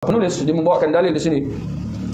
Penulis dia membawakan dalil di sini.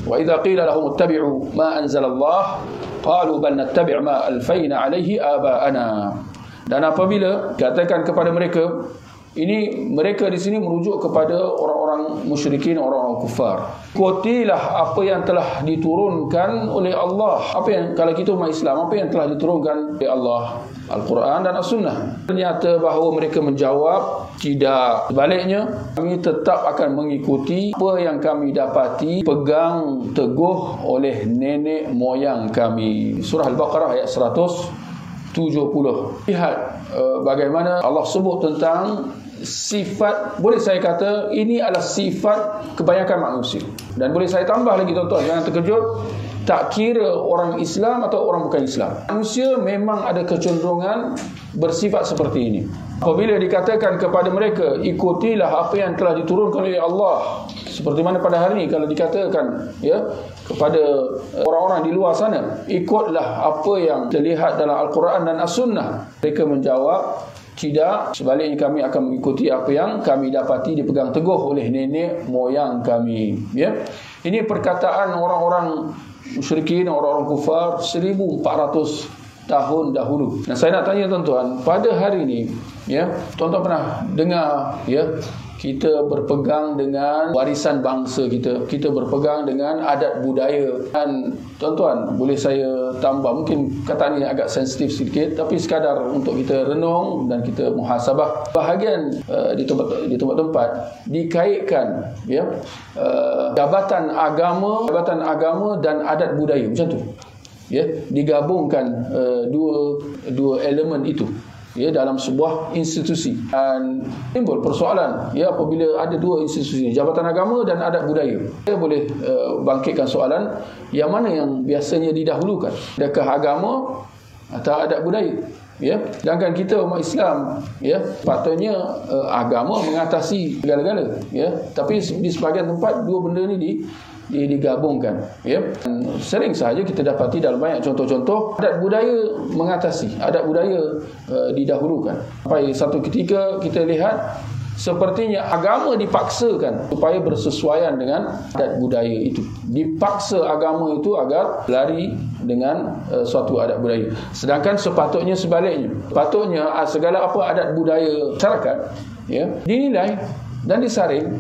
Wa idza qila lahum ittabi'u ma anzalallah qalu bal nattabi' ma alfayna alaihi aba'ana. Dan apabila katakan kepada mereka, ini mereka di sini merujuk kepada orang-orang musyrikin, orang-orang kufar. Ikutilah apa yang telah diturunkan oleh Allah. Apa yang, kalau kita umat Islam, apa yang telah diturunkan oleh Allah, Al-Quran dan As-Sunnah. Ternyata bahawa mereka menjawab, tidak. Sebaliknya, kami tetap akan mengikuti apa yang kami dapati pegang teguh oleh nenek moyang kami. Surah Al-Baqarah ayat 170. Lihat bagaimana Allah sebut tentang sifat, boleh saya kata ini adalah sifat kebanyakan manusia. Dan boleh saya tambah lagi tuan-tuan, jangan terkejut, tak kira orang Islam atau orang bukan Islam, manusia memang ada kecenderungan bersifat seperti ini. Apabila dikatakan kepada mereka, ikutilah apa yang telah diturunkan oleh Allah, seperti mana pada hari ini kalau dikatakan kepada orang-orang di luar sana, ikutlah apa yang terlihat dalam Al-Quran dan As-Sunnah, mereka menjawab, tidak, sebaliknya kami akan mengikuti apa yang kami dapati dipegang teguh oleh nenek moyang kami. Ini perkataan orang-orang musyrikin, orang-orang kufar 1400 tahun dahulu. Nah, saya nak tanya tuan-tuan, pada hari ini, tuan-tuan pernah dengar kita berpegang dengan warisan bangsa kita, kita berpegang dengan adat budaya. Dan tuan-tuan, boleh saya tambah, mungkin kataan ini agak sensitif sedikit, tapi sekadar untuk kita renung dan kita muhasabah. Bahagian di tempat-tempat dikaitkan jabatan agama dan adat budaya, macam tu. Digabungkan dua elemen itu dalam sebuah institusi, dan timbul persoalan apabila ada dua institusi, jabatan agama dan adat budaya. Saya boleh bangkitkan soalan, yang mana yang biasanya didahulukan, adakah agama atau adat budaya? Sedangkan kita umat Islam, patutnya agama mengatasi segala-gala, tapi di sebahagian tempat dua benda ni digabungkan. Sering sahaja kita dapati dalam banyak contoh-contoh, adat budaya mengatasi, adat budaya didahulukan. Sampai satu ketika kita lihat sepertinya agama dipaksakan supaya bersesuaian dengan adat budaya itu. Dipaksa agama itu agar lari dengan suatu adat budaya. Sedangkan sepatutnya sebaliknya. Patutnya segala apa adat budaya masyarakat dinilai dan disaring